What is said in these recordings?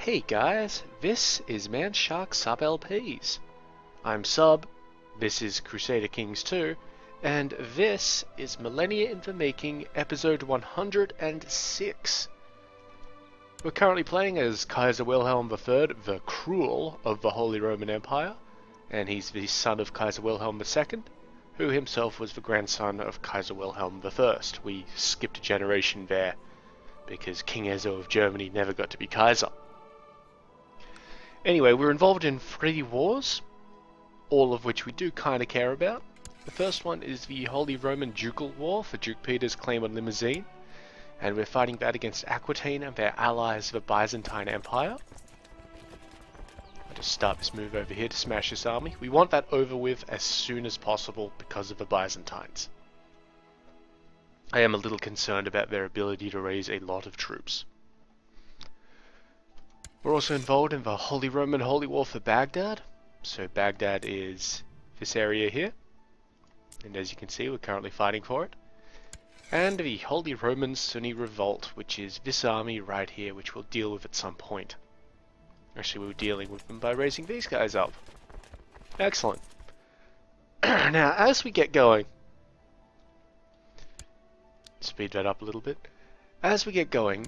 Hey guys, this is Man Shark Sub LPs. I'm Sub, this is Crusader Kings II, and this is Millennia in the Making, episode 106. We're currently playing as Kaiser Wilhelm III, the Cruel of the Holy Roman Empire, and he's the son of Kaiser Wilhelm II, who himself was the grandson of Kaiser Wilhelm I. We skipped a generation there, because King Ezo of Germany never got to be Kaiser. Anyway, we're involved in 3 wars, all of which we do kind of care about. The first one is the Holy Roman Ducal War for Duke Peter's claim on Limousin, and we're fighting that against Aquitaine and their allies, the Byzantine Empire. I'll just start this move over here to smash this army. We want that over with as soon as possible because of the Byzantines. I am a little concerned about their ability to raise a lot of troops. We're also involved in the Holy Roman Holy War for Baghdad. So Baghdad is this area here. And as you can see, we're currently fighting for it. And the Holy Roman Sunni Revolt, which is this army right here, which we'll deal with at some point. Actually, we're dealing with them by raising these guys up. Excellent. Now, as we get going, speed that up a little bit. As we get going,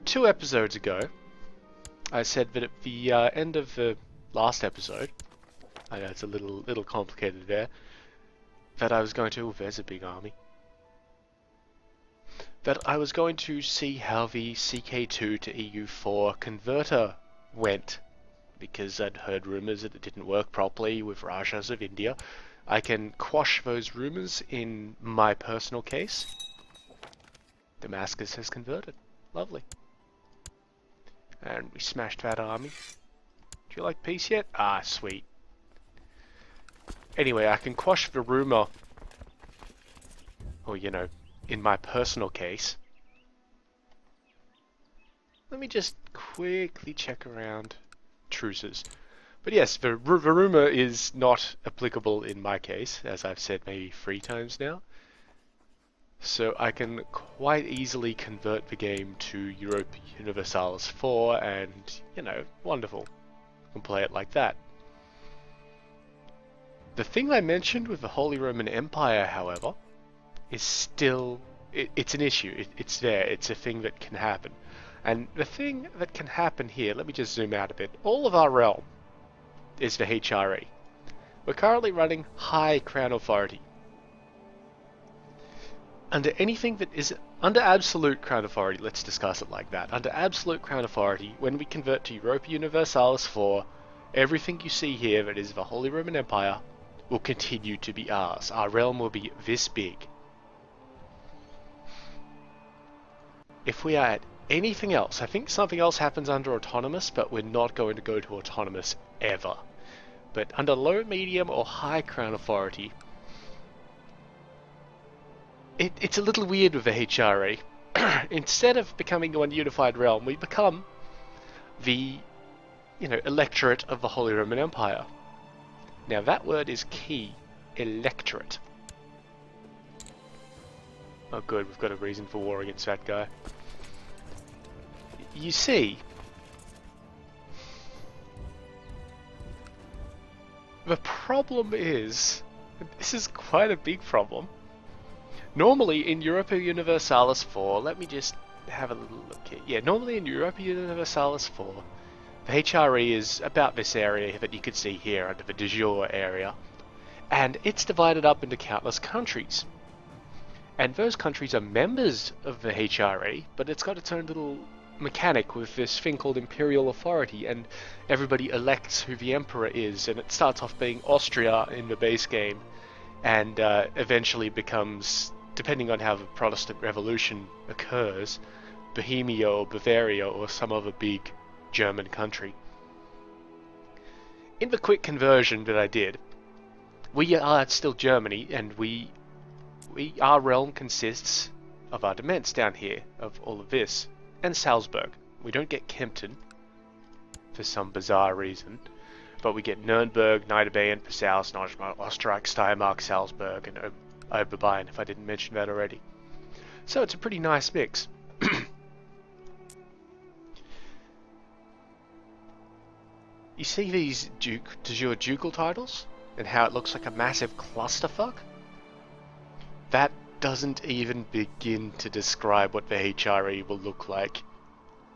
2 episodes ago, I said that at the end of the last episode, I know it's a little complicated there, that I was going to, there's a big army, that I was going to see how the CK2 to EU4 converter went, because I'd heard rumours that it didn't work properly with Rajas of India. I can quash those rumours in my personal case. Damascus has converted. Lovely. And we smashed that army. Do you like peace yet? Ah, sweet. Anyway, I can quash the rumour, or you know, in my personal case. Let me just quickly check around truces. But yes, the rumour is not applicable in my case, as I've said maybe 3 times now. So I can quite easily convert the game to Europa Universalis 4 and, you know, wonderful. I can play it like that. The thing I mentioned with the Holy Roman Empire, however, is still... it's an issue. It's there. It's a thing that can happen. And the thing that can happen here, let me just zoom out a bit. All of our realm is the HRE. We're currently running high crown authority. Under anything that is under absolute crown authority, let's discuss it like that. Under absolute crown authority, when we convert to Europa Universalis 4, everything you see here that is the Holy Roman Empire will continue to be ours. Our realm will be this big. If we are at anything else, I think something else happens under autonomous, but we're not going to go to autonomous ever. But under low, medium, or high crown authority, it's a little weird with the HRE. Instead of becoming one unified realm, we become the, you know, electorate of the Holy Roman Empire. Now that word is key, electorate. Oh good, we've got a reason for war against that guy. You see, the problem is, this is quite a big problem. Normally in Europa Universalis 4, let me just have a little look here. Yeah, normally in Europa Universalis 4, the HRE is about this area that you could see here under the de jure area. And it's divided up into countless countries. And those countries are members of the HRE, but it's got its own little mechanic with this thing called imperial authority, and everybody elects who the emperor is, and it starts off being Austria in the base game, and eventually becomes, depending on how the Protestant Revolution occurs, Bohemia or Bavaria or some other big German country. In the quick conversion that I did, we are still Germany, and our realm consists of our demesnes down here, of all of this, and Salzburg. We don't get Kempten, for some bizarre reason, but we get Nuremberg, Niederbayern, Passau, Neuschmark, Österreich, Steiermark, Salzburg, and Oberbayern, if I didn't mention that already. So it's a pretty nice mix. You see these de jure ducal titles? And how it looks like a massive clusterfuck? That doesn't even begin to describe what the HRE will look like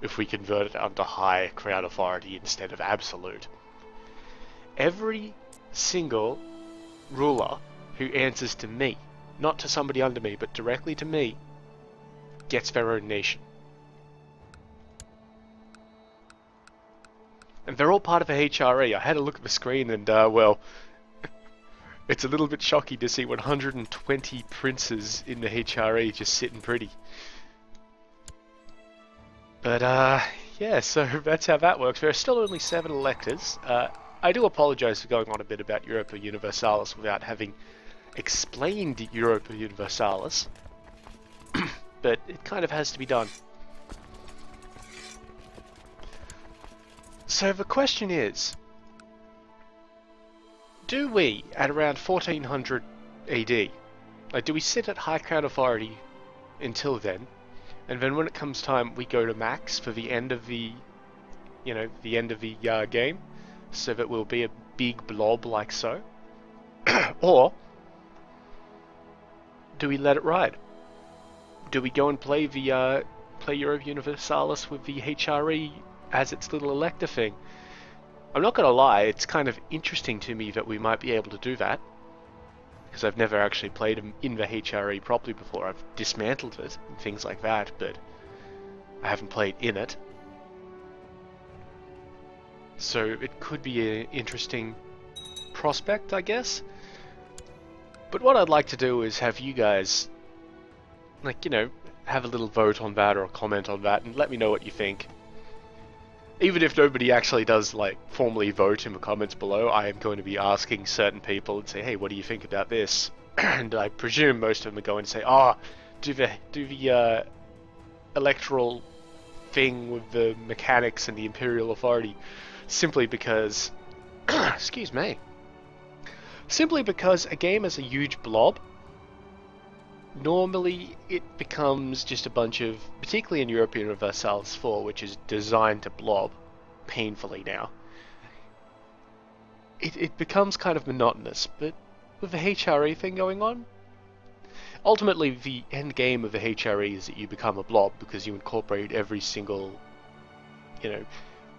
if we convert it under high crown authority instead of absolute. Every single ruler who answers to me, not to somebody under me, but directly to me, gets their own nation. And they're all part of the HRE. I had a look at the screen and, well, it's a little bit shocking to see 120 princes in the HRE just sitting pretty. But, yeah, so that's how that works. There are still only 7 electors. I do apologise for going on a bit about Europa Universalis without having explained Europa Universalis. But it kind of has to be done. So the question is, do we, at around 1400 AD, like, do we sit at high crown authority until then, and then when it comes time we go to max for the end of the, you know, the end of the game, so that we'll be a big blob like so? Or do we let it ride? Do we go and play the play Europa Universalis with the HRE as its little elector thing? I'm not gonna lie, it's kind of interesting to me that we might be able to do that, because I've never actually played in the HRE properly before. I've dismantled it and things like that, but I haven't played in it. So it could be an interesting prospect, I guess. But what I'd like to do is have you guys, like, you know, have a little vote on that or a comment on that and let me know what you think. Even if nobody actually does, like, formally vote in the comments below, I am going to be asking certain people and say, hey, what do you think about this? And I presume most of them are going to say, oh, do the electoral thing with the mechanics and the imperial authority, simply because, excuse me, simply because a game is a huge blob. Normally it becomes just a bunch of, particularly in Europa Universalis 4, which is designed to blob painfully now, it becomes kind of monotonous. But with the HRE thing going on, ultimately the end game of the HRE is that you become a blob because you incorporate every single, you know,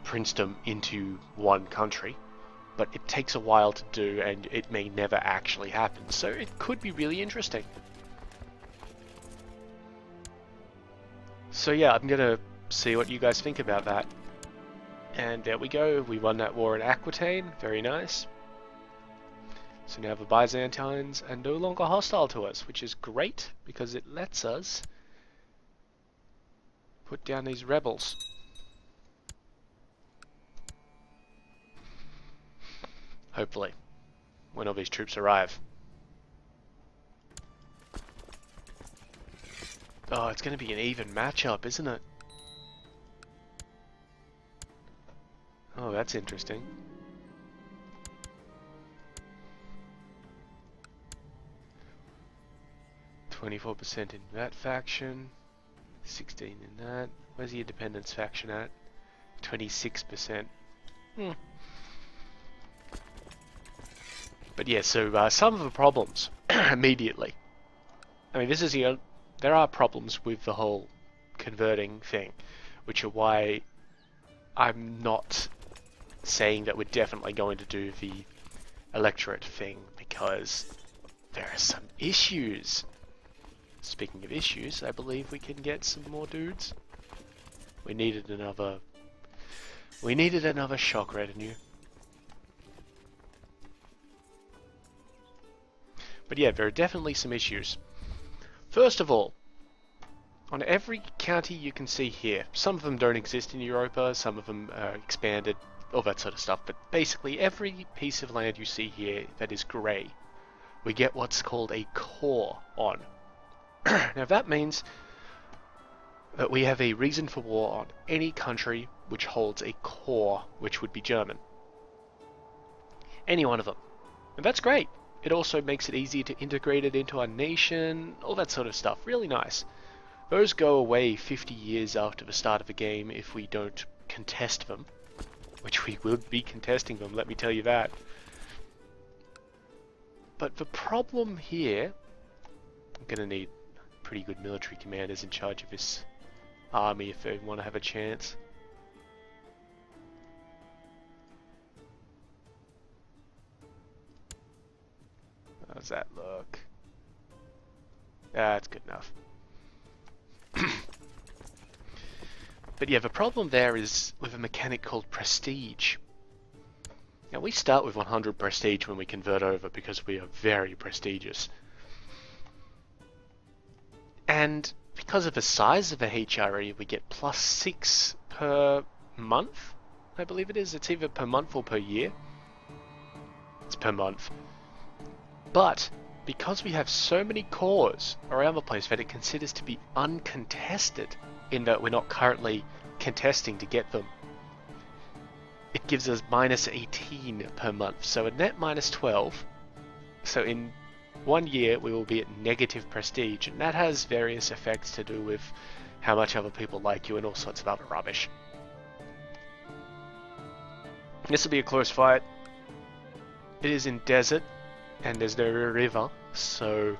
princedom into one country. But it takes a while to do, and it may never actually happen, so it could be really interesting. So yeah, I'm gonna see what you guys think about that. And there we go, we won that war in Aquitaine, very nice. So now the Byzantines are no longer hostile to us, which is great, because it lets us put down these rebels. Hopefully, when all these troops arrive. Oh, it's going to be an even matchup, isn't it? Oh, that's interesting. "24% in that faction, 16 in that." Where's the independence faction at? 26%. But yeah, so some of the problems immediately. I mean, this is the there are problems with the whole converting thing, which are why I'm not saying that we're definitely going to do the electorate thing, because there are some issues. Speaking of issues, I believe we can get some more dudes. We needed another shock retinue. But yeah, there are definitely some issues. First of all, on every county you can see here, some of them don't exist in Europa, some of them are expanded, all that sort of stuff, but basically every piece of land you see here that is grey, we get what's called a core on. Now that means that we have a reason for war on any country which holds a core, which would be German. Any one of them. And that's great. It also makes it easier to integrate it into our nation, all that sort of stuff. Really nice. Those go away 50 years after the start of the game if we don't contest them. which we will be contesting them, let me tell you that. But the problem here, I'm going to need pretty good military commanders in charge of this army if they want to have a chance. How's that look? That's good enough. But yeah, the problem there is with a mechanic called prestige. Now we start with 100 prestige when we convert over because we are very prestigious. And because of the size of the HRE, we get +6 per month, I believe it is. It's either per month or per year. It's per month. But because we have so many cores around the place that it considers to be uncontested, in that we're not currently contesting to get them, it gives us -18 per month. So a net -12. So in 1 year we will be at negative prestige, and that has various effects to do with how much other people like you and all sorts of other rubbish. This will be a close fight. It is in desert, and there's no river, so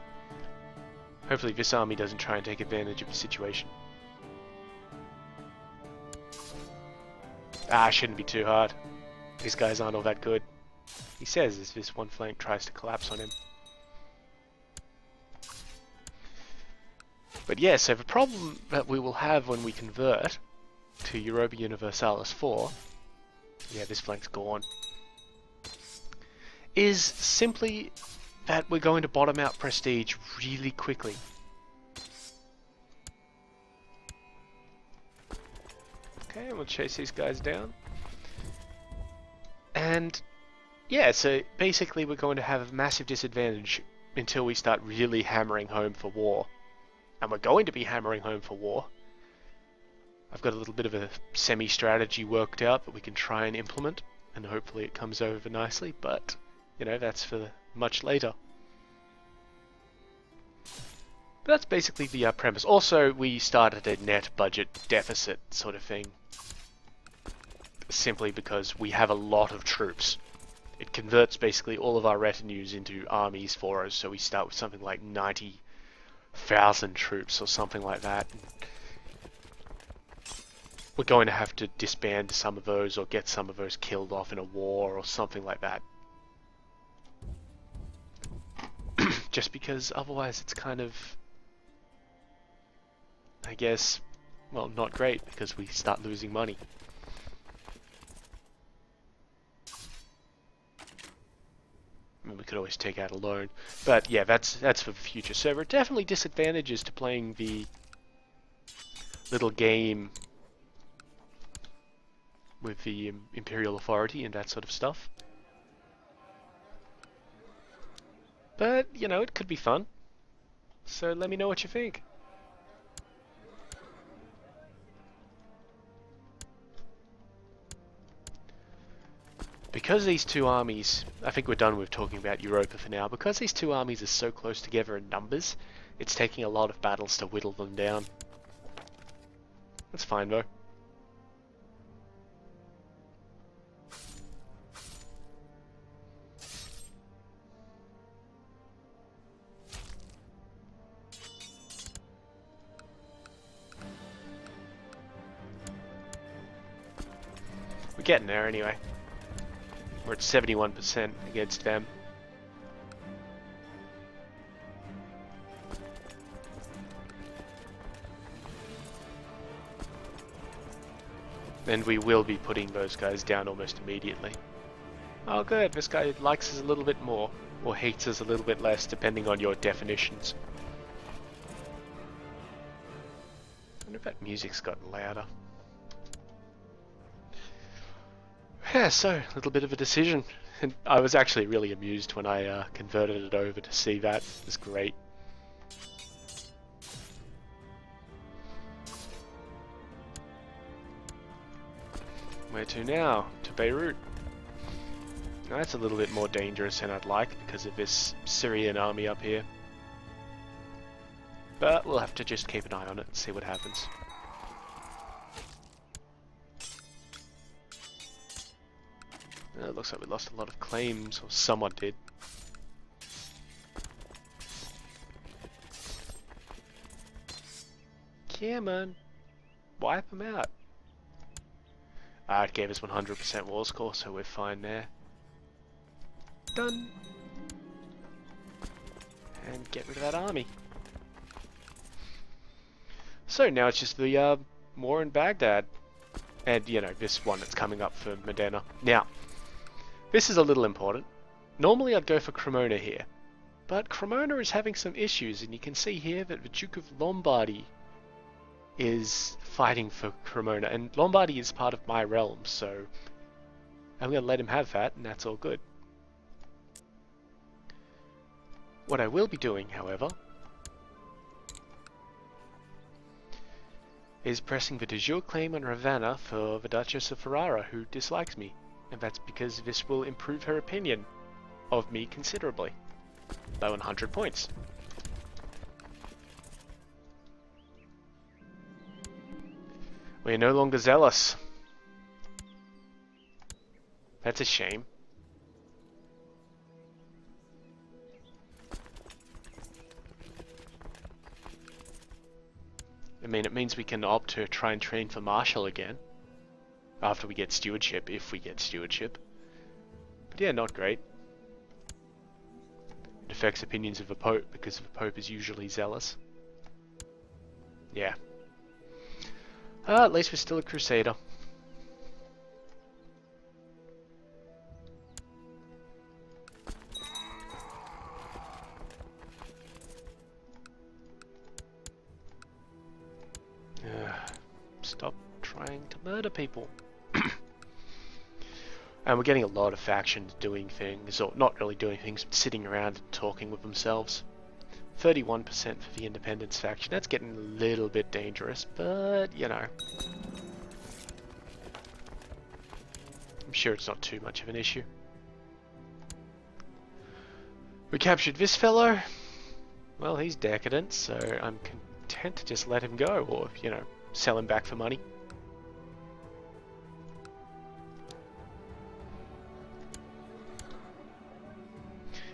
hopefully this army doesn't try and take advantage of the situation. Shouldn't be too hard. These guys aren't all that good. He says as this one flank tries to collapse on him. But yeah, so the problem that we will have when we convert to Europa Universalis 4, yeah, this flank's gone, is simply that we're going to bottom out prestige really quickly. Okay, we'll chase these guys down. And yeah, so basically we're going to have a massive disadvantage until we start really hammering home for war. And we're going to be hammering home for war. I've got a little bit of a semi-strategy worked out that we can try and implement, and hopefully it comes over nicely, but you know, that's for much later. But that's basically the premise. Also, we started a net budget deficit sort of thing, simply because we have a lot of troops. It converts basically all of our retinues into armies for us, so we start with something like 90,000 troops or something like that. We're going to have to disband some of those or get some of those killed off in a war or something like that. Just because otherwise it's kind of, I guess, well, not great because we start losing money. I mean, we could always take out a loan, but yeah, that's for the future. So there are definitely disadvantages to playing the little game with the Imperial Authority and that sort of stuff. But, you know, it could be fun. So let me know what you think. Because these two armies, I think we're done with talking about Europa for now, because these two armies are so close together in numbers, it's taking a lot of battles to whittle them down. That's fine though. We're getting there anyway. We're at 71% against them. And we will be putting those guys down almost immediately. Oh good, this guy likes us a little bit more, or hates us a little bit less, depending on your definitions. I wonder if that music's gotten louder. Yeah, so, a little bit of a decision. And I was actually really amused when I converted it over to see that. It was great. Where to now? To Beirut. Now, that's a little bit more dangerous than I'd like because of this Syrian army up here. But we'll have to just keep an eye on it and see what happens. It looks like we lost a lot of claims, or someone did. Come on, wipe them out. It gave us 100% war score, so we're fine there. Done. And get rid of that army. So now it's just the war in Baghdad. And, you know, this one that's coming up for Modena. Now, this is a little important. Normally I'd go for Cremona here. But Cremona is having some issues, and you can see here that the Duke of Lombardy is fighting for Cremona. And Lombardy is part of my realm, so I'm going to let him have that, and that's all good. What I will be doing, however, is pressing the de jure claim on Ravenna for the Duchess of Ferrara, who dislikes me, and that's because this will improve her opinion of me considerably, by 100 points. We are no longer zealous. That's a shame. I mean, it means we can opt to try and train for Marshal again. After we get stewardship, if we get stewardship. But yeah, not great. It affects opinions of the Pope, because the Pope is usually zealous. Yeah. At least we're still a Crusader. Stop trying to murder people. And we're getting a lot of factions doing things, or not really doing things, but sitting around and talking with themselves. 31% for the Independence faction. That's getting a little bit dangerous, but, you know. I'm sure it's not too much of an issue. We captured this fellow. Well, he's decadent, so I'm content to just let him go, or, you know, sell him back for money.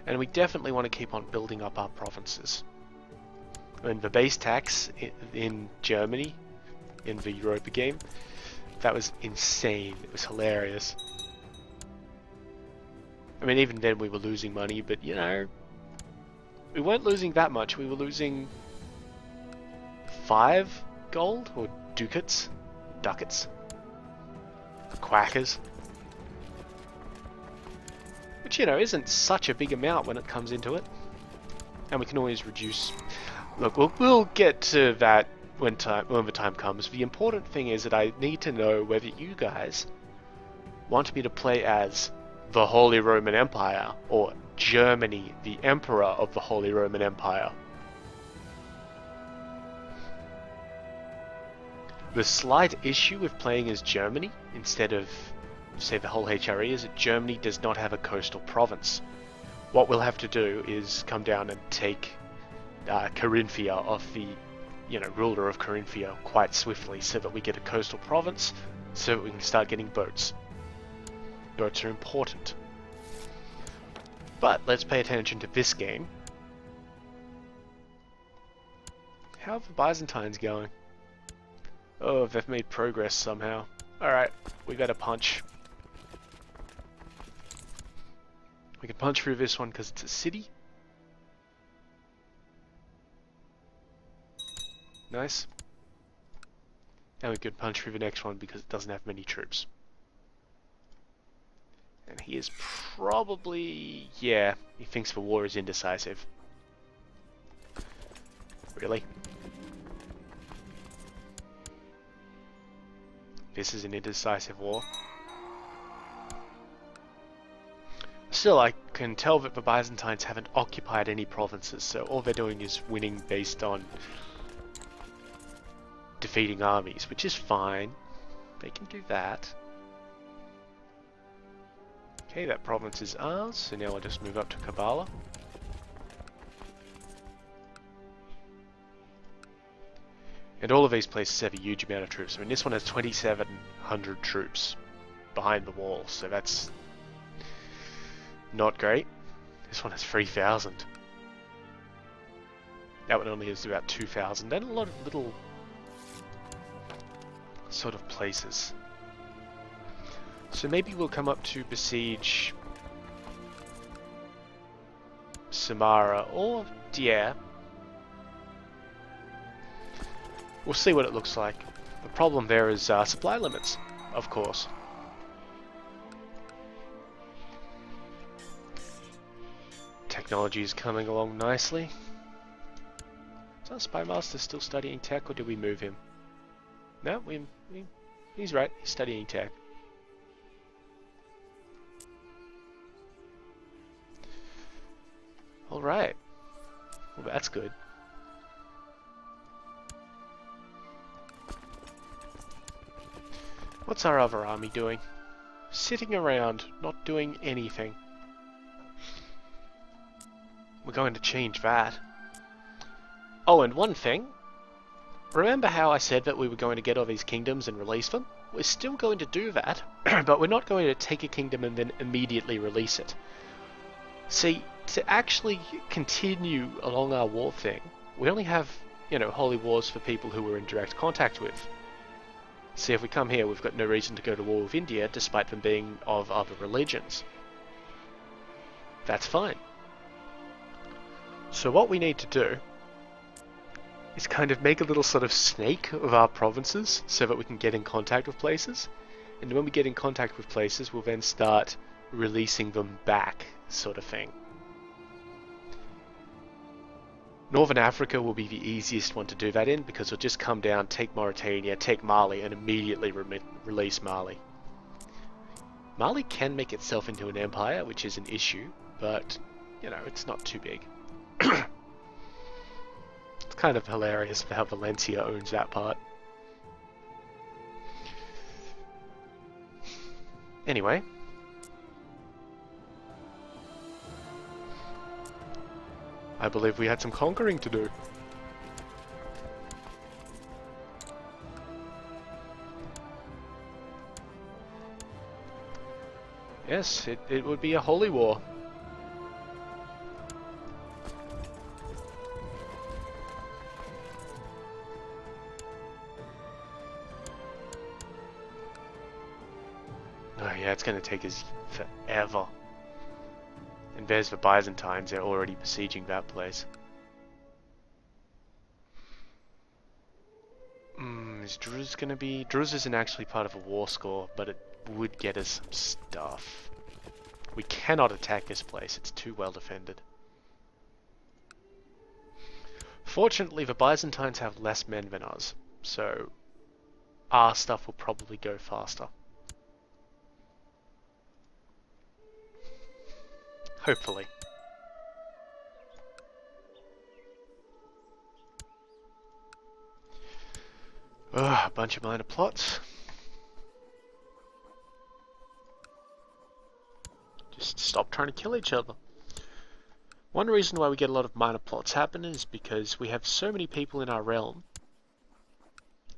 And we definitely want to keep on building up our provinces. I mean, the base tax in Germany, in the Europa game, that was insane. It was hilarious. I mean, even then we were losing money, but, you know, we weren't losing that much. We were losing 5 gold, or ducats, quackers. Which, you know, isn't such a big amount when it comes into it. And we can always reduce. Look, we'll get to that when the time comes. The important thing is that I need to know whether you guys want me to play as the Holy Roman Empire, or Germany, the Emperor of the Holy Roman Empire. The slight issue with playing as Germany instead of, say, the whole HRE is that Germany does not have a coastal province. What we'll have to do is come down and take Carinthia off the, you know, ruler of Carinthia quite swiftly, so that we get a coastal province, so that we can start getting boats. Boats are important. But let's pay attention to this game. How are the Byzantines going? Oh, they've made progress somehow. Alright, we better punch. We can punch through this one because it's a city. Nice. And we could punch through the next one because it doesn't have many troops. And he is probably... yeah, he thinks the war is indecisive. Really? This is an indecisive war. Still, I can tell that the Byzantines haven't occupied any provinces, so all they're doing is winning based on defeating armies, which is fine. They can do that. Okay, that province is ours, so now I'll just move up to Kabbalah. And all of these places have a huge amount of troops. I mean, this one has 2,700 troops behind the wall, so that's Not great. This one has 3,000. That one only has about 2,000. And a lot of little sort of places. So maybe we'll come up to besiege Samara or Dieppe. We'll see what it looks like. The problem there is supply limits, of course. Technology is coming along nicely. Is our spy master still studying tech, or did we move him? No, he's right. He's studying tech. All right. Well, that's good. What's our other army doing? Sitting around, not doing anything. We're going to change that. Oh, and one thing. Remember how I said that we were going to get all these kingdoms and release them? We're still going to do that, but we're not going to take a kingdom and then immediately release it. See, to actually continue along our war thing, we only have, you know, holy wars for people who we're in direct contact with. See, if we come here, we've got no reason to go to war with India, despite them being of other religions. That's fine. So what we need to do is kind of make a little sort of snake of our provinces so that we can get in contact with places. And when we get in contact with places, we'll then start releasing them back, sort of thing. Northern Africa will be the easiest one to do that in, because we'll just come down, take Mauritania, take Mali, and immediately release Mali. Mali can make itself into an empire, which is an issue, but, you know, it's not too big. It's kind of hilarious how Valencia owns that part. Anyway. I believe we had some conquering to do. Yes, it would be a holy war. Oh yeah, it's going to take us forever. And there's the Byzantines, they're already besieging that place. Is Druz going to be... Druz isn't actually part of a war score, but it would get us some stuff. We cannot attack this place, it's too well defended. Fortunately, the Byzantines have less men than us, so our stuff will probably go faster. Hopefully. Ugh, a bunch of minor plots. Just stop trying to kill each other. One reason why we get a lot of minor plots happen is because we have so many people in our realm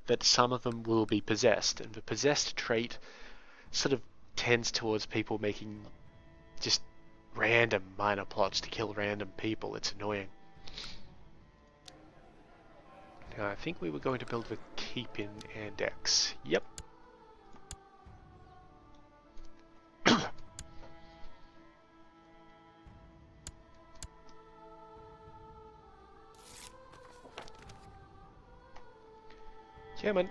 that some of them will be possessed, and the possessed trait sort of tends towards people making just random minor plots to kill random people. It's annoying. Now, I think we were going to build the keep in Andex. Yep. Yeah, man.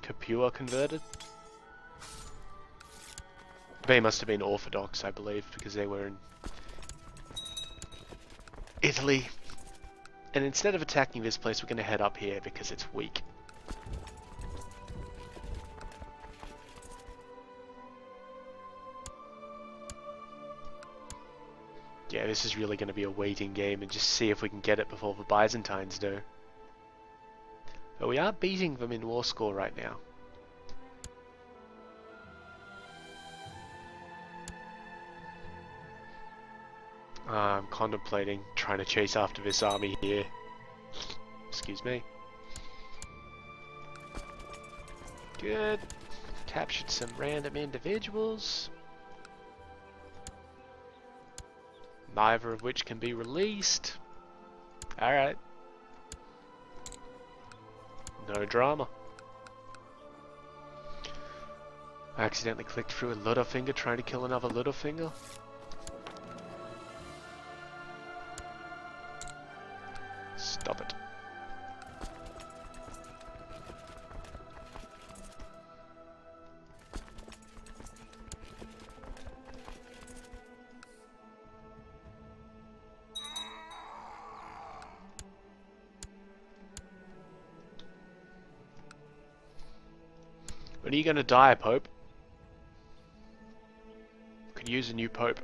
Capua converted? They must have been Orthodox, I believe, because they were in Italy. And instead of attacking this place, we're going to head up here because it's weak. Yeah, this is really going to be a waiting game and just see if we can get it before the Byzantines do. But we are beating them in war score right now. I'm contemplating trying to chase after this army here. Excuse me. Good. Captured some random individuals. Neither of which can be released. Alright. No drama. I accidentally clicked through a Littlefinger trying to kill another Littlefinger. Stop it. When are you gonna die, Pope? Could use a new Pope.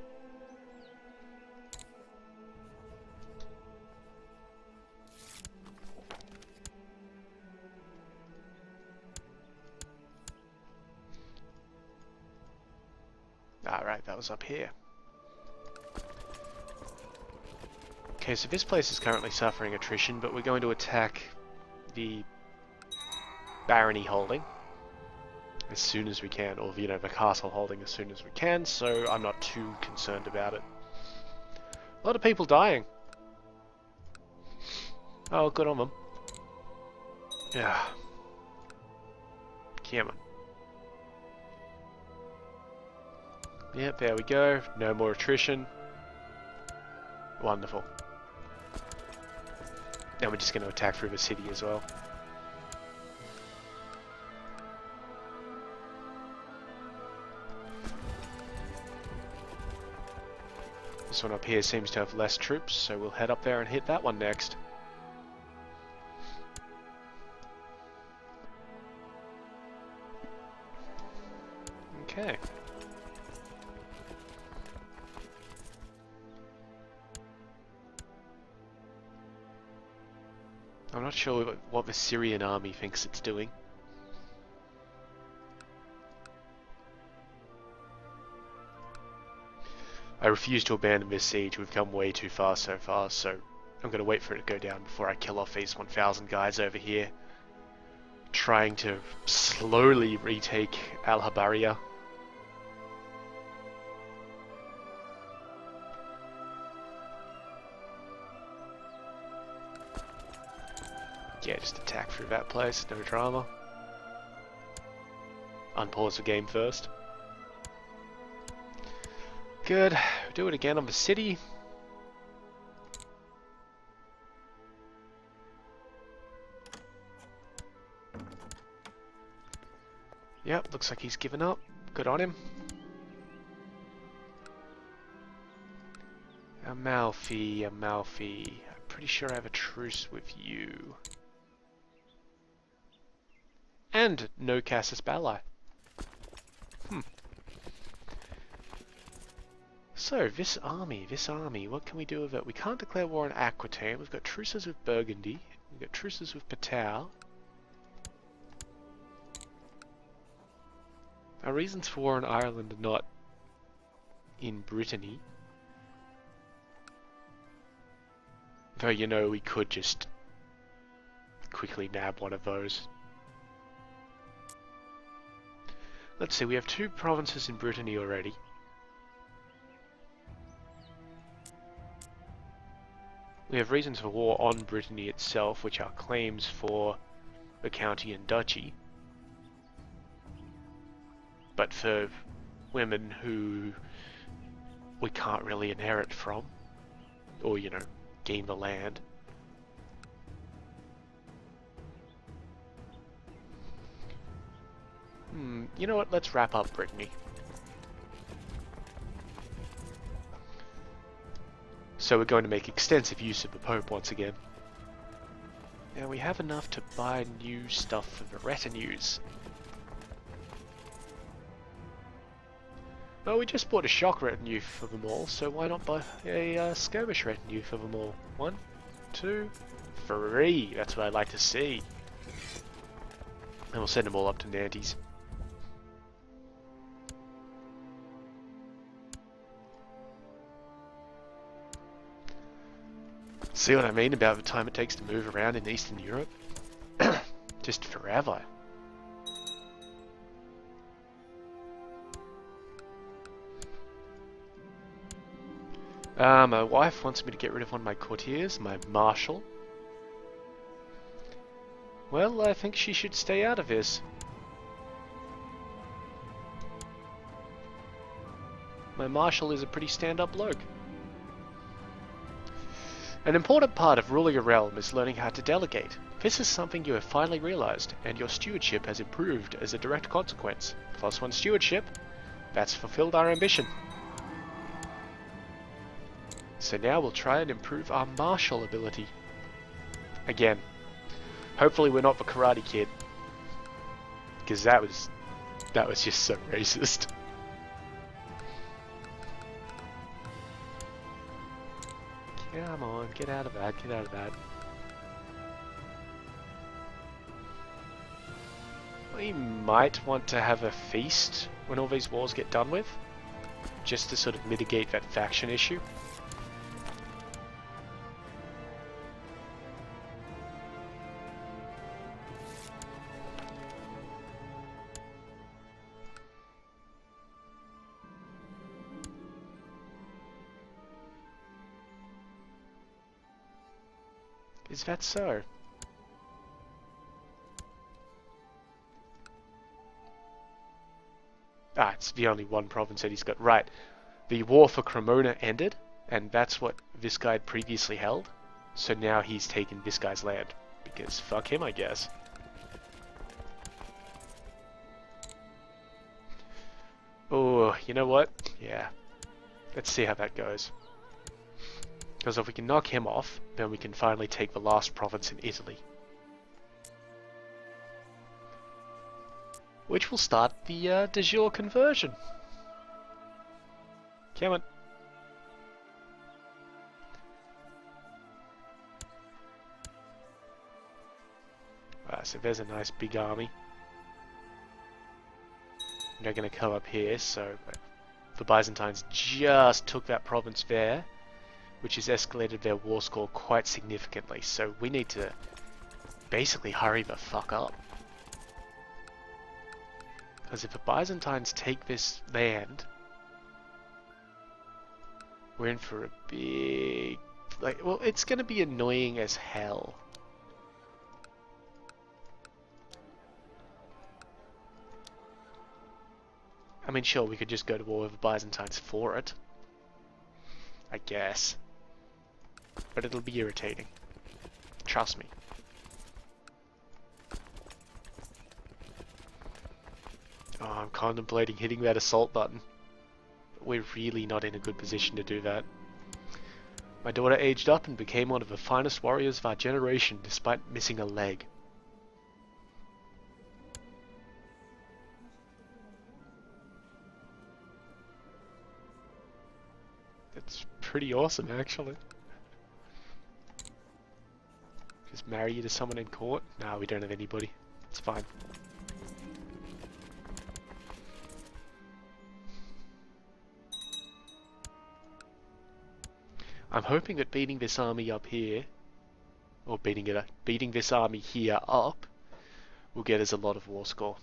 Alright, that was up here. Okay, so this place is currently suffering attrition, but we're going to attack the barony holding as soon as we can, or, you know, the castle holding as soon as we can, so I'm not too concerned about it. A lot of people dying. Oh, good on them. Yeah. Come on. Yep, there we go. No more attrition. Wonderful. Now we're just going to attack through the city as well. This one up here seems to have less troops, so we'll head up there and hit that one next. Okay. I'm not sure what the Syrian army thinks it's doing. I refuse to abandon this siege. We've come way too far so far, so I'm going to wait for it to go down before I kill off these 1,000 guys over here. Trying to slowly retake Al-Habaria. Yeah, just attack through that place, no drama. Unpause the game first. Good. Do it again on the city. Yep, looks like he's given up. Good on him. Amalfi, Amalfi. I'm pretty sure I have a truce with you. And no Casus Belli. So, this army, what can we do with it? We can't declare war on Aquitaine. We've got truces with Burgundy. We've got truces with Patau. Our reasons for war in Ireland are not in Brittany. Though, you know, we could just quickly nab one of those. Let's see, we have 2 provinces in Brittany already. We have reasons for war on Brittany itself, which are claims for the county and duchy. But for women who we can't really inherit from, or, you know, gain the land. You know what, let's wrap up Brittany. So we're going to make extensive use of the Pope once again. Now we have enough to buy new stuff for the retinues. Well, we just bought a shock retinue for them all, so why not buy a skirmish retinue for them all? 1, 2, 3. That's what I'd like to see. And we'll send them all up to Nantes. See what I mean about the time it takes to move around in Eastern Europe? Just forever. My wife wants me to get rid of one of my courtiers, my marshal. Well, I think she should stay out of this. My marshal is a pretty stand-up bloke. An important part of ruling a realm is learning how to delegate. This is something you have finally realized, and your stewardship has improved as a direct consequence. +1 stewardship. That's fulfilled our ambition. So now we'll try and improve our martial ability. Again. Hopefully we're not the Karate Kid. Because that was just so racist. Come on, get out of that, get out of that. We might want to have a feast when all these wars get done with. Just to sort of mitigate that faction issue. Is that so? Ah, it's the only one province that he's got. Right. The war for Cremona ended, and that's what this guy had previously held. So now he's taken this guy's land. Because fuck him, I guess. Oh, you know what? Yeah. Let's see how that goes. Because if we can knock him off, then we can finally take the last province in Italy. Which will start the de jure conversion. Come on. So there's a nice big army. They're going to come up here, so the Byzantines just took that province there, which has escalated their war score quite significantly, so we need to basically hurry the fuck up. Because if the Byzantines take this land, we're in for a big... well, it's going to be annoying as hell. I mean, sure, we could just go to war with the Byzantines for it. I guess. But it'll be irritating. Trust me. Oh, I'm contemplating hitting that assault button. But we're really not in a good position to do that. My daughter aged up and became one of the finest warriors of our generation, despite missing a leg. That's pretty awesome, actually. Just marry you to someone in court? Nah, we don't have anybody. It's fine. I'm hoping that beating this army up here, or beating this army here up, will get us a lot of war score.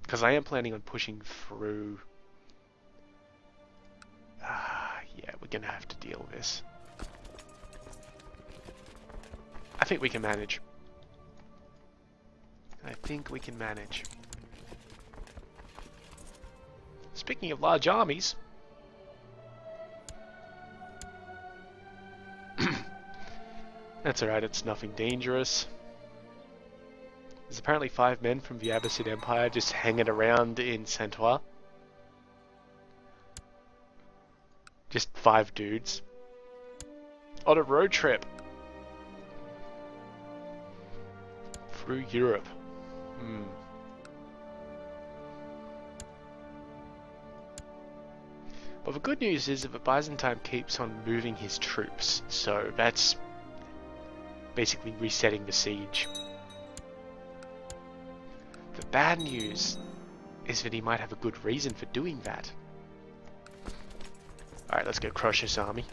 Because I am planning on pushing through. Yeah, we're gonna have to deal with this. I think we can manage. I think we can manage. Speaking of large armies, that's alright, it's nothing dangerous. There's apparently 5 men from the Abbasid Empire just hanging around in Saint-Ouen. Just 5 dudes. On a road trip. Through Europe. Well, the good news is that the Byzantine keeps on moving his troops, so that's basically resetting the siege. The bad news is that he might have a good reason for doing that. Alright, let's go crush this army.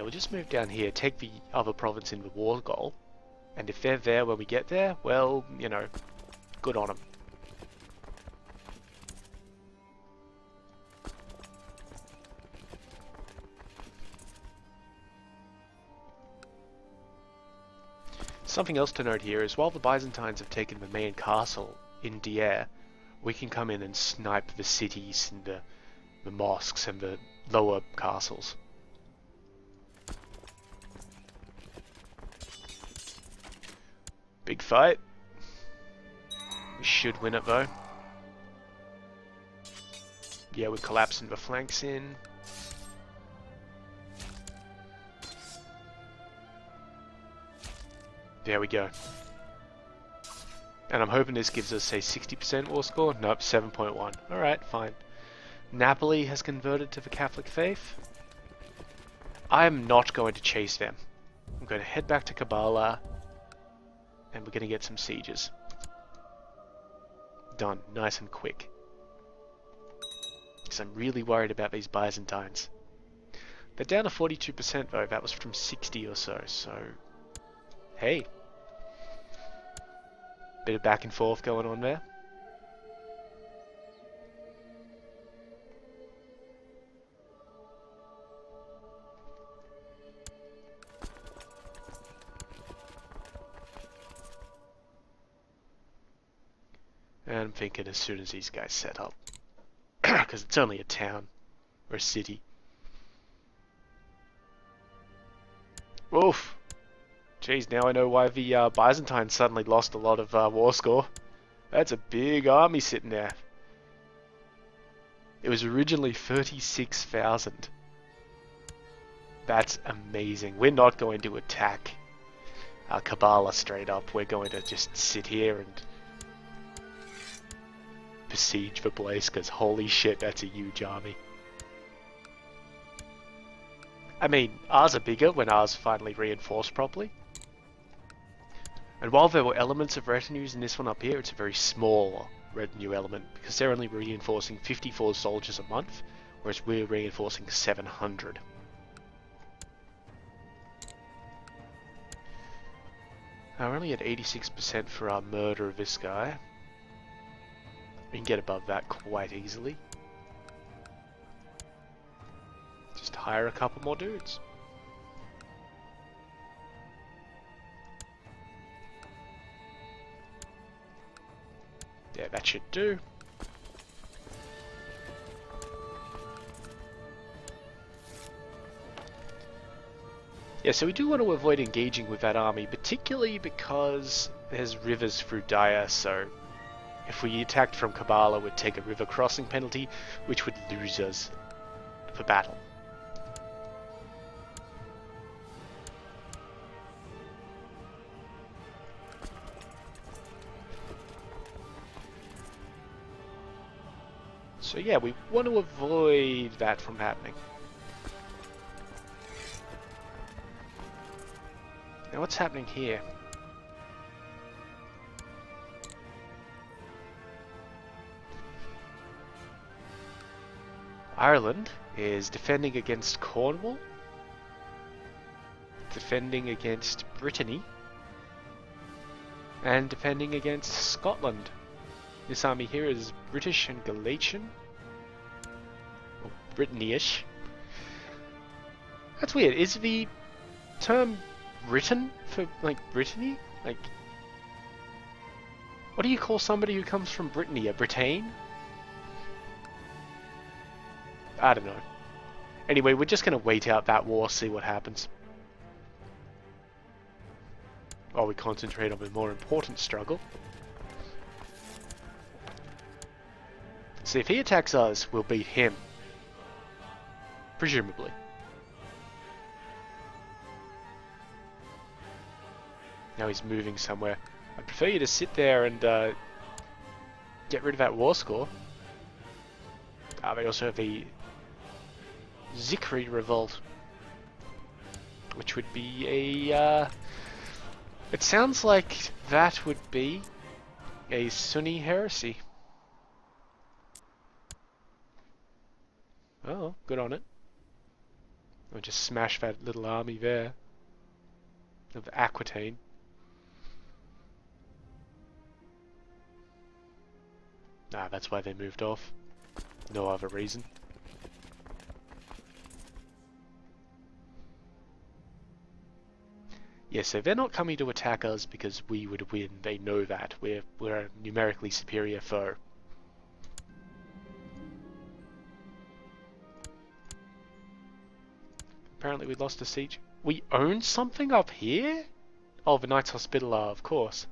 we'll just move down here, take the other province in the war goal, and if they're there when we get there, well, you know, good on them. Something else to note here is while the Byzantines have taken the main castle in Dieppe, we can come in and snipe the cities and the mosques and the lower castles. Big fight. We should win it though. Yeah, we're collapsing the flanks in. There we go. And I'm hoping this gives us, say, 60% war score? Nope, 7.1. Alright, fine. Napoli has converted to the Catholic faith. I'm not going to chase them. I'm going to head back to Kabbalah, and we're going to get some sieges. Done, nice and quick. Because I'm really worried about these Byzantines. They're down to 42% though, that was from 60 or so, so... Hey. Bit of back and forth going on there. And I'm thinking as soon as these guys set up, because it's only a town or a city. Oof. Jeez, now I know why the Byzantines suddenly lost a lot of war score. That's a big army sitting there. It was originally 36,000. That's amazing. We're not going to attack Kabbalah straight up. We're going to just sit here and besiege the place, because holy shit, that's a huge army. I mean, ours are bigger when ours finally reinforced properly. And while there were elements of retinues in this one up here, it's a very small retinue element, because they're only reinforcing 54 soldiers a month, whereas we're reinforcing 700. Now we're only at 86% for our murder of this guy. We can get above that quite easily. Just hire a couple more dudes. Yeah, that should do. Yeah, so we do want to avoid engaging with that army, particularly because there's rivers through Dia, so if we attacked from Kabbalah, we'd take a river crossing penalty, which would lose us the battle. So yeah, we want to avoid that from happening. Now what's happening here? Ireland is defending against Cornwall, defending against Brittany, and defending against Scotland. This army here is British and Galatian, or Brittany-ish. That's weird. Is the term Britain for, like, Brittany? Like, what do you call somebody who comes from Brittany? A Britain? I don't know. Anyway, we're just going to wait out that war, see what happens. While we concentrate on the more important struggle. See, if he attacks us, we'll beat him. Presumably. Now he's moving somewhere. I'd prefer you to sit there and get rid of that war score. They also have the Zikri revolt, which would be a... it sounds like that would be a Sunni heresy. Oh, good on it. Or just smash that little army there of Aquitaine. Nah, that's why they moved off. No other reason. Yeah, so they're not coming to attack us because we would win. They know that. We're a numerically superior foe. Apparently we lost a siege. We own something up here? Oh, the Knights Hospitaller, of course.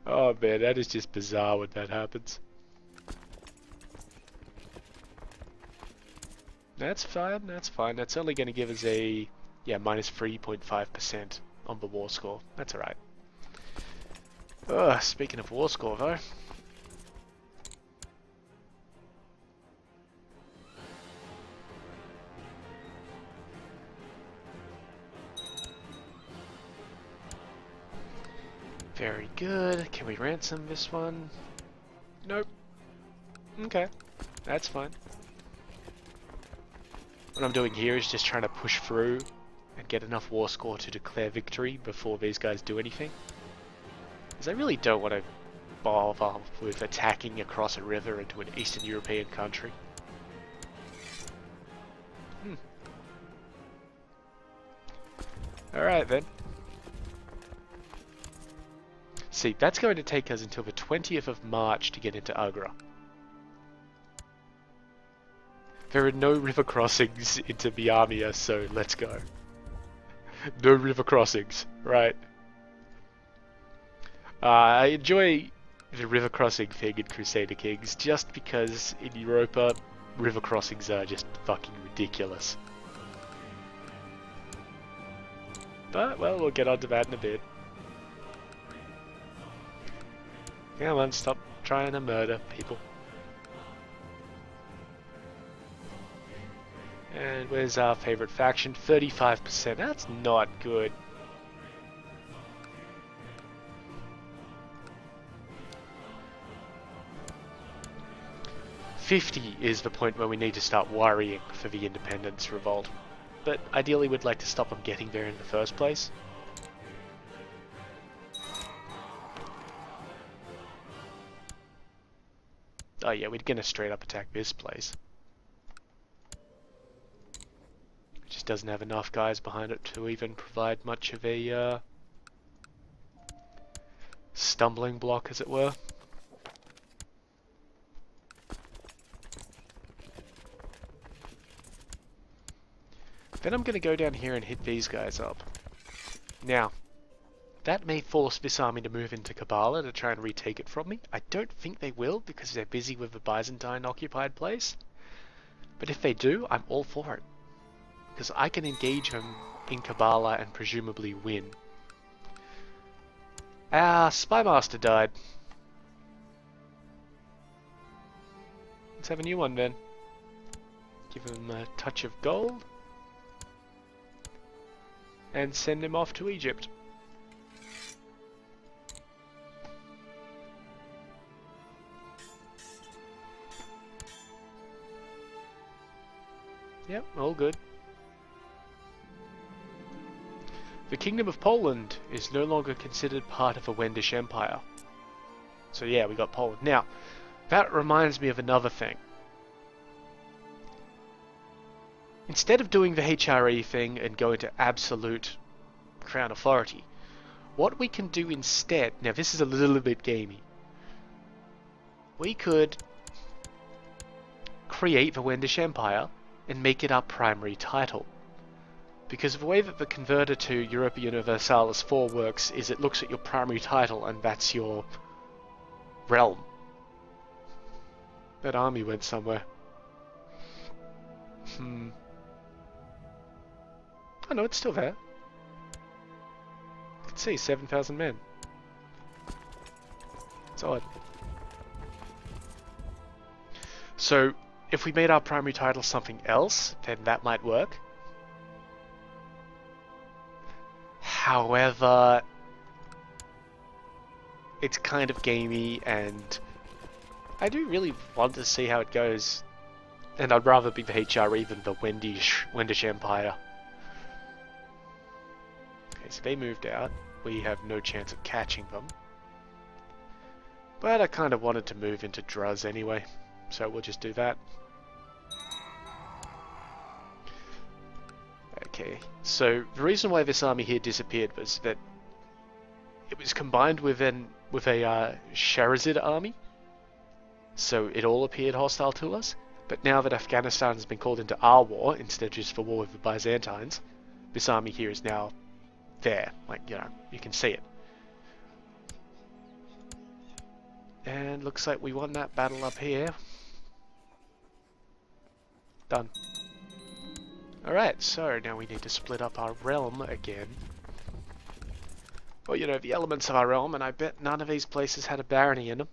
Oh man, that is just bizarre when that happens. That's fine, that's fine. That's only going to give us a, yeah, minus 3.5% on the war score. That's alright. Speaking of war score though. Very good. Can we ransom this one? Nope. Okay, that's fine. What I'm doing here is just trying to push through and get enough war score to declare victory before these guys do anything. Because I really don't want to bother with attacking across a river into an Eastern European country. Alright then. See, that's going to take us until the 20th of March to get into Agra. There are no river crossings into Miamia, so let's go. No river crossings, right? I enjoy the river crossing thing in Crusader Kings just because in Europa, river crossings are just fucking ridiculous. But, well, we'll get onto that in a bit. Come on, stop trying to murder people. And where's our favorite faction? 35%. That's not good. $50 is the point where we need to start worrying for the independence revolt. But ideally we'd like to stop them getting there in the first place. Oh yeah, we're gonna straight up attack this place. It just doesn't have enough guys behind it to even provide much of a stumbling block, as it were. Then I'm gonna go down here and hit these guys up. Now, that may force this army to move into Kabbalah to try and retake it from me. I don't think they will because they're busy with the Byzantine occupied place. But if they do, I'm all for it. Because I can engage them in Kabbalah and presumably win. Our Spymaster died. Let's have a new one then. Give him a touch of gold. And send him off to Egypt. Yep, all good. The Kingdom of Poland is no longer considered part of the Wendish Empire. So yeah, we got Poland. Now, that reminds me of another thing. Instead of doing the HRE thing and going to absolute crown authority, what we can do instead, now this is a little bit gamey, we could create the Wendish Empire and make it our primary title. Because the way that the converter to Europa Universalis 4 works is it looks at your primary title and that's your realm. That army went somewhere. Oh no, it's still there. You can see 7,000 men. It's odd. So, if we made our primary title something else, then that might work. However, it's kind of gamey and I do really want to see how it goes. And I'd rather be the HRE than the Wendish Empire. Okay, so they moved out. We have no chance of catching them. But I kind of wanted to move into Druz anyway, so we'll just do that. Okay, so the reason why this army here disappeared was that it was combined with a Sharazid army, so it all appeared hostile to us. But now that Afghanistan has been called into our war instead of just the war with the Byzantines, this army here is now there. Like, you know, you can see it. And looks like we won that battle up here. Done. Alright, so now we need to split up our realm again. Well, you know, the elements of our realm, and I bet none of these places had a barony in them.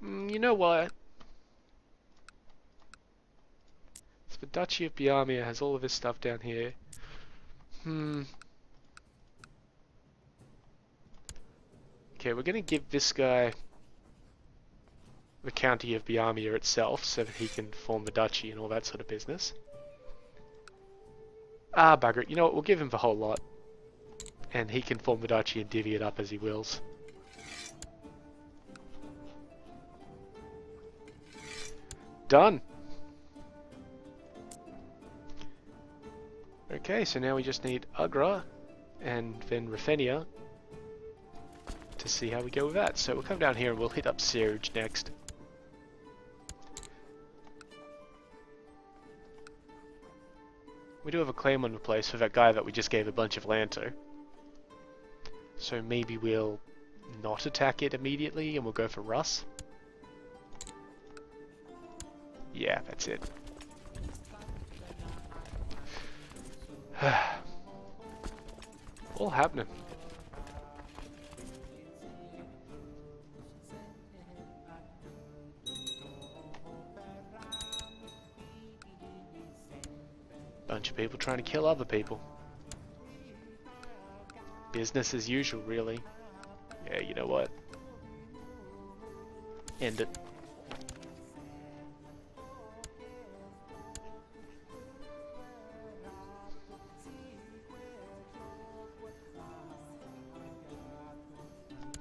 You know what? So the Duchy of Biarmia has all of this stuff down here. Okay, we're gonna give this guy the county of Biarmia itself so that he can form the duchy and all that sort of business. Ah, bugger it. You know what? We'll give him the whole lot. And he can form the duchy and divvy it up as he wills. Done! Okay, so now we just need Agra and then Ruthenia to see how we go with that. So we'll come down here and we'll hit up Siege next. We do have a claim on the place for that guy that we just gave a bunch of land to. So maybe we'll not attack it immediately and we'll go for Russ. Yeah, that's it. All happening. Bunch of people trying to kill other people. Business as usual, really. Yeah, you know what? End it.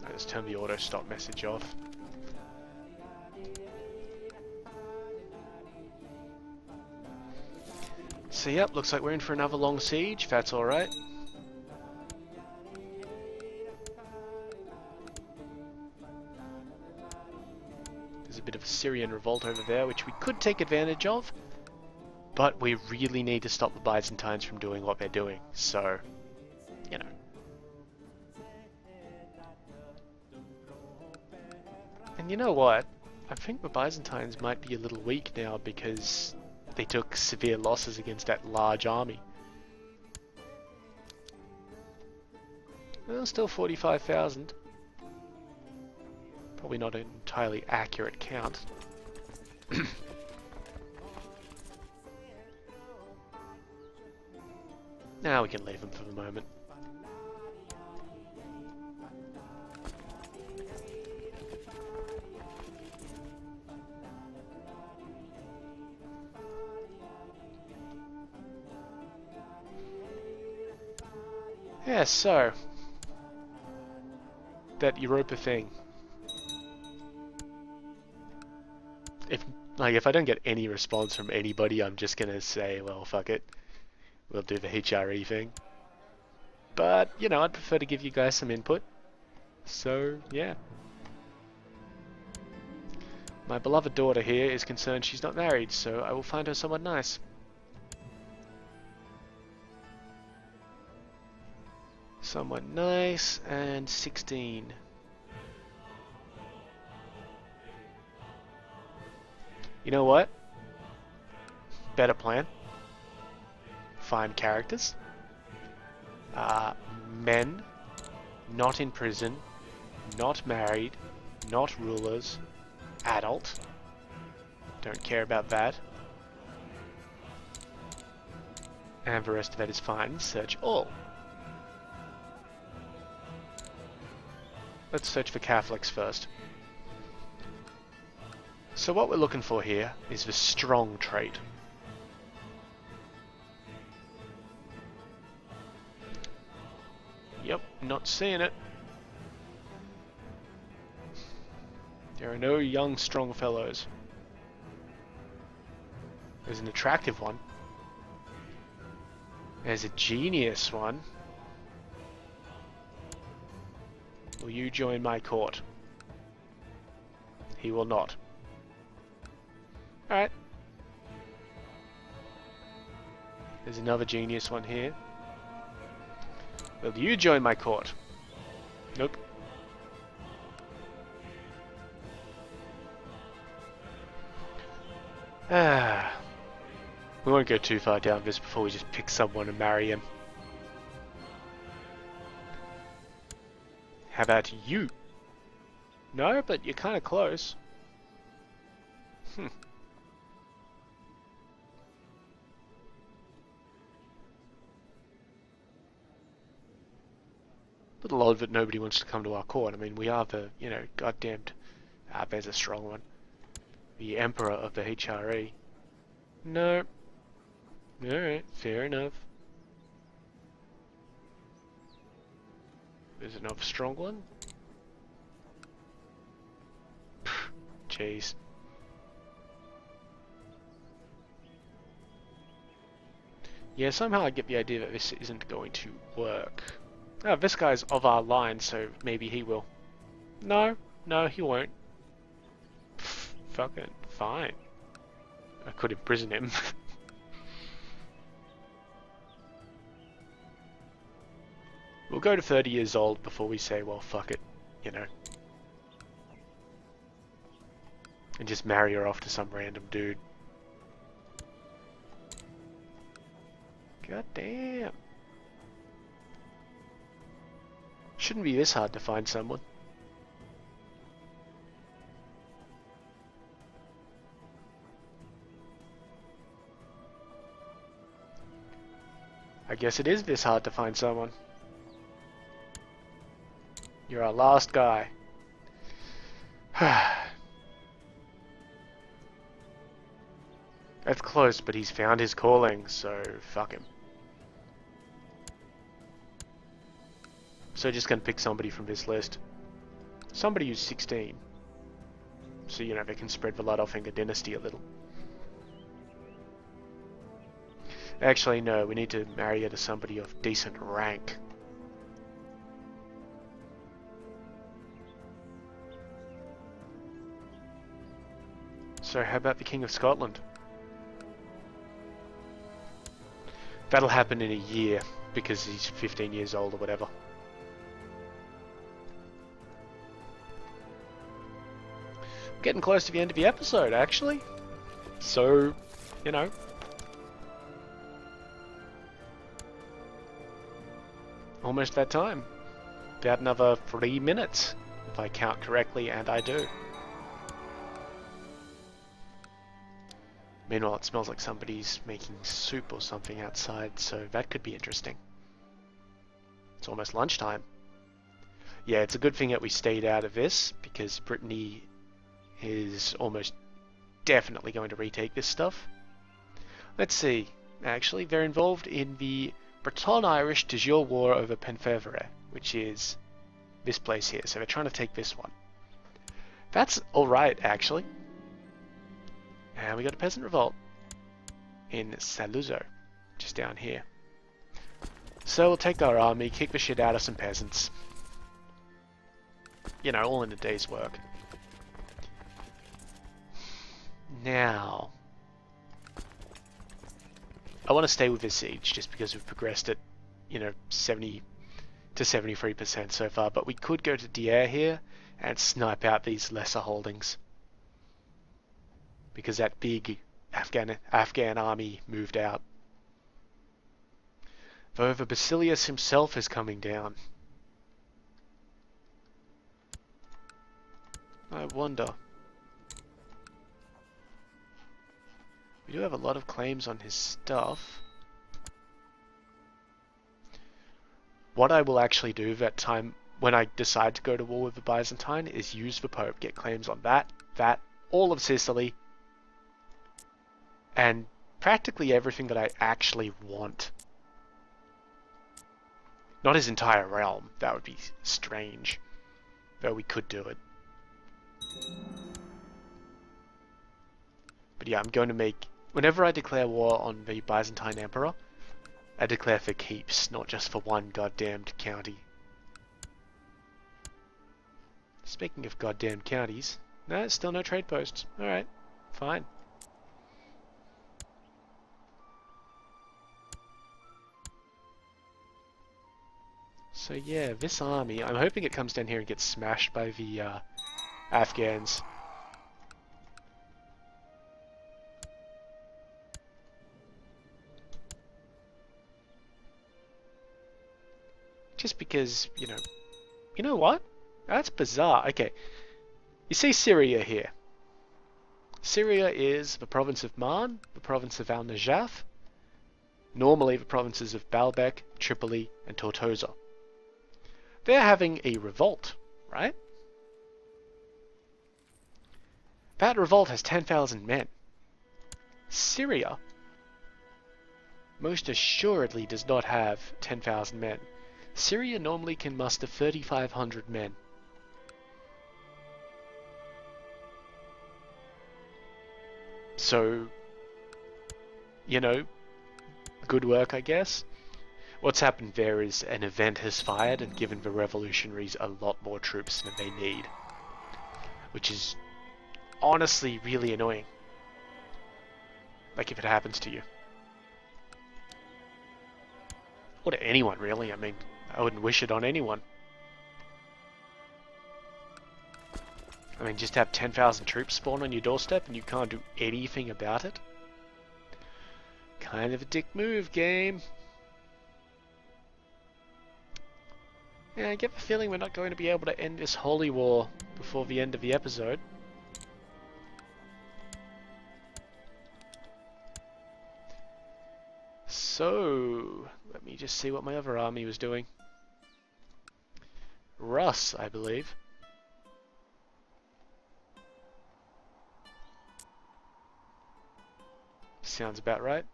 Let's turn the auto stop message off. So yep, looks like we're in for another long siege, if that's alright. There's a bit of a Syrian revolt over there, which we could take advantage of, but we really need to stop the Byzantines from doing what they're doing, so, you know. And you know what? I think the Byzantines might be a little weak now because they took severe losses against that large army. Well, still 45,000. Probably not an entirely accurate count. Now we can leave them for the moment. Yeah, so that Europa thing. If I don't get any response from anybody, I'm just gonna say, well, fuck it. We'll do the HRE thing. But, you know, I'd prefer to give you guys some input. So, yeah. My beloved daughter here is concerned she's not married, so I will find her someone nice. Someone nice, and 16. You know what? Better plan. Find characters. Men, not in prison, not married, not rulers, adult. Don't care about that. And the rest of that is fine. Search all. let's search for Catholics first. So what we're looking for here is the strong trait. Yep, not seeing it. There are no young, strong fellows. There's an attractive one. There's a genius one. Will you join my court? He will not. Alright. There's another genius one here. Will you join my court? Nope. We won't go too far down this before we just pick someone and marry him. How about you? No, but you're kind of close. Little odd that nobody wants to come to our court. I mean, we are the, you know, goddamned... there's a strong one. The Emperor of the HRE. No. Alright, fair enough. There's another strong one. Jeez. Yeah, somehow I get the idea that this isn't going to work. Oh, this guy's of our line, so maybe he will. No, he won't. Fucking fine. I could imprison him. We'll go to 30 years old before we say, well, fuck it, you know. And just marry her off to some random dude. God damn. Shouldn't be this hard to find someone. I guess it is this hard to find someone. You're our last guy. That's close, but he's found his calling, so fuck him. So just gonna pick somebody from this list. Somebody who's 16. So, you know, they can spread the Littlefinger dynasty a little. Actually, no, we need to marry her to somebody of decent rank. So how about the King of Scotland? That'll happen in a year, because he's 15 years old or whatever. Getting close to the end of the episode, actually. So, you know. Almost that time. About another 3 minutes, if I count correctly, and I do. Meanwhile, it smells like somebody's making soup or something outside, so that could be interesting. It's almost lunchtime. Yeah, it's a good thing that we stayed out of this, because Brittany is almost definitely going to retake this stuff. Let's see. Actually, they're involved in the Breton-Irish de jure war over Penfevere, which is this place here. So they're trying to take this one. That's alright, actually. And we got a peasant revolt in Saluzzo, just down here. So we'll take our army, kick the shit out of some peasants. You know, all in a day's work. Now, I want to stay with this siege just because we've progressed it, you know, 70 to 73% so far. But we could go to Dieppe here and snipe out these lesser holdings, because that big Afghan army moved out. Though the Basilius himself is coming down. I wonder. We do have a lot of claims on his stuff. What I will actually do that time when I decide to go to war with the Byzantine is use the Pope, get claims on that, all of Sicily, and practically everything that I actually want. Not his entire realm, that would be strange, though we could do it. But yeah, I'm going to make, whenever I declare war on the Byzantine Emperor, I declare for keeps, not just for one goddamned county. Speaking of goddamn counties, no, still no trade posts. Alright, fine. So yeah, this army, I'm hoping it comes down here and gets smashed by the Afghans. Just because, you know what? That's bizarre. Okay, you see Syria here. Syria is the province of Man, the province of Al-Najaf, normally the provinces of Baalbek, Tripoli, and Tortosa. They're having a revolt, right? That revolt has 10,000 men. Syria most assuredly does not have 10,000 men. Syria normally can muster 3,500 men. So, you know, good work, I guess. What's happened there is an event has fired and given the revolutionaries a lot more troops than they need. Which is honestly really annoying. Like if it happens to you. Or to anyone, really. I mean, I wouldn't wish it on anyone. I mean, just have 10,000 troops spawn on your doorstep and you can't do anything about it? Kind of a dick move, game. Yeah, I get the feeling we're not going to be able to end this holy war before the end of the episode. So, let me just see what my other army was doing. Russ, I believe. Sounds about right.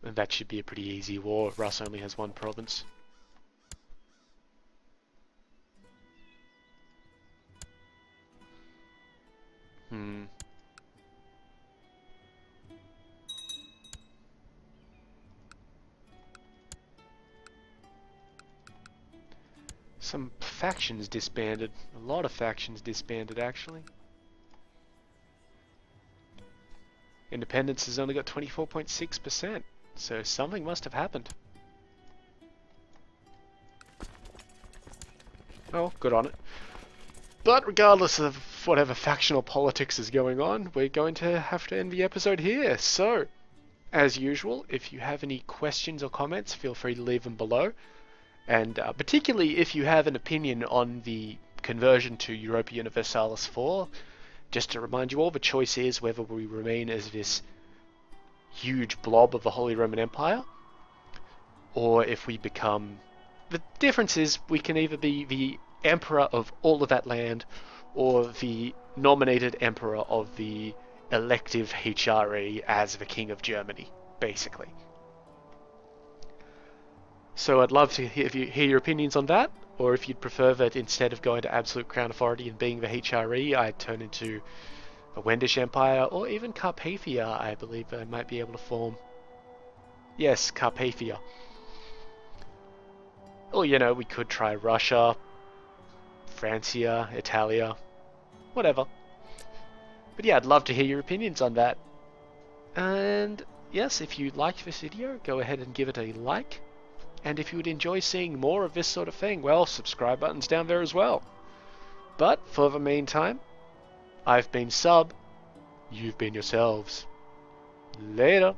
And that should be a pretty easy war. Russ only has one province. Some factions disbanded. A lot of factions disbanded, actually. Independence has only got 24.6%, so something must have happened. Oh, good on it. But regardless of whatever factional politics is going on, we're going to have to end the episode here. So, as usual, if you have any questions or comments, feel free to leave them below. And particularly if you have an opinion on the conversion to Europa Universalis 4, just to remind you all, the choice is whether we remain as this huge blob of the Holy Roman Empire, or if we become... The difference is we can either be the emperor of all of that land, or the nominated emperor of the elective HRE as the King of Germany, basically. So I'd love to hear your opinions on that, or if you'd prefer that instead of going to absolute crown authority and being the HRE, I'd turn into a Wendish Empire, or even Carpathia, I believe I might be able to form. Yes, Carpathia. Or, you know, we could try Russia, Francia, Italia, whatever. But yeah, I'd love to hear your opinions on that. And yes, if you liked this video, go ahead and give it a like. And if you would enjoy seeing more of this sort of thing, well, subscribe button's down there as well. But for the meantime, I've been Sub, you've been yourselves. Later.